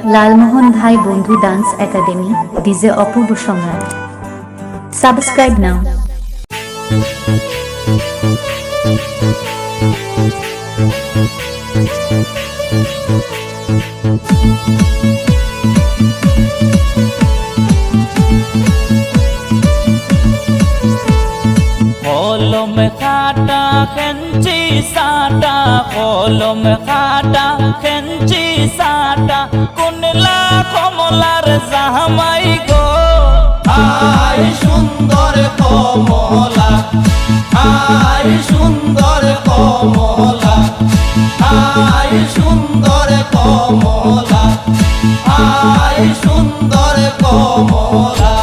লালমোহন ভাই বন্ধু dance academy, DJ অপূর্ব সম্রাট। সাবস্ক্রাইব নাও। কলম খাটা খেঞ্চি সাটা, কলম খাটা খেঞ্চি সাটা, কুনলা কমলার জামাই গো। আই সুন্দর কমলা, আই সুন্দর কমলা, আই সুন্দর কমলা, আই সুন্দর কমলা।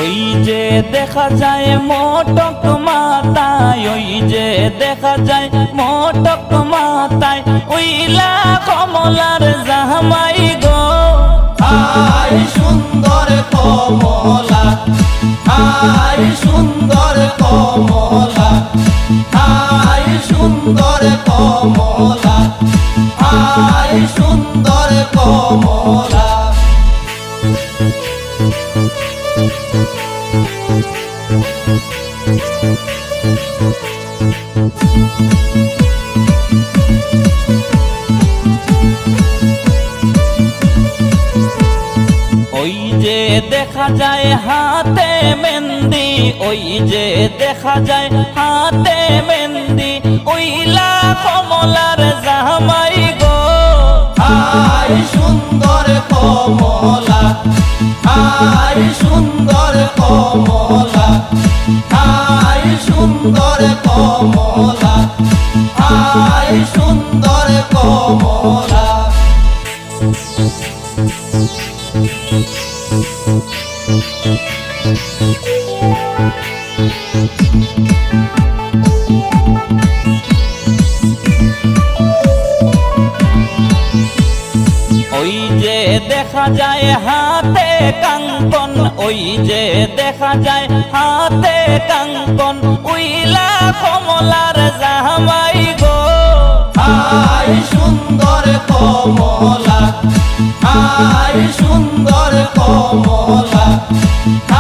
ওই যে দেখা যায় মোটক মাথায়, ওই যে দেখা যায় মোটক মাথায়, ওইলা কমলার জামাই গো। আই সুন্দর কমলা, আই সুন্দর কমলা, আই সুন্দর কমলা, আই সুন্দর কমলা। ওই যে দেখা যায় হাতে মেহেন্দি, ওই যে দেখা যায় হাতে মেহেন্দি, ওইলা কমলার জামাই গো। আই সুন্দর কমলা, আই সুন্দর কমলা, আই সুন্দর কমলা, আই সুন্দর কমলা। ওই যে দেখা যায় হাতে কাঙ্কন, ওই যে দেখা যায় হাতে কাঙ্কন, উইলা কমলার জামাই গো। আই সুন্দর কমলা, আই সুন্দর কমলা,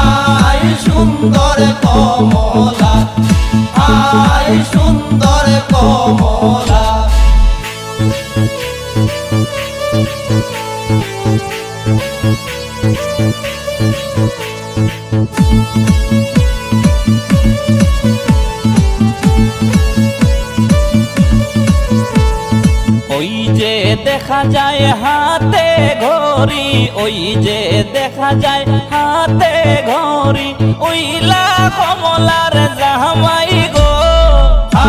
আই সুন্দর কমলা, আই সুন্দর কমলা। ওই যে দেখা যায় হাতে ঘড়ি, ওই যে দেখা যায় হাতে ঘড়ি, ওইলা কমলার জামাই গো।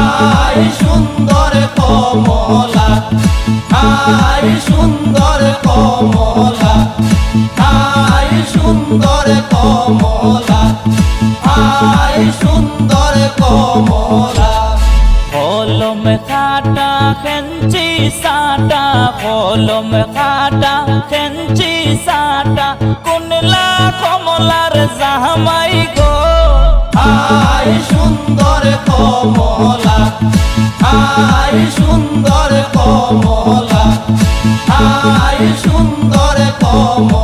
আই সুন্দর কমলা, আই সুন্দর কমলা, আই সুন্দর কমলা, আই সুন্দর কমলা। কলম খাটা খেঞ্চি সাটা, কলম খাটা খেঞ্চি সাটা, কুনলা কমলার জামাই গো। আই সুন্দর কমলা, আই সুন্দর কমলা, আই সুন্দর কমলা।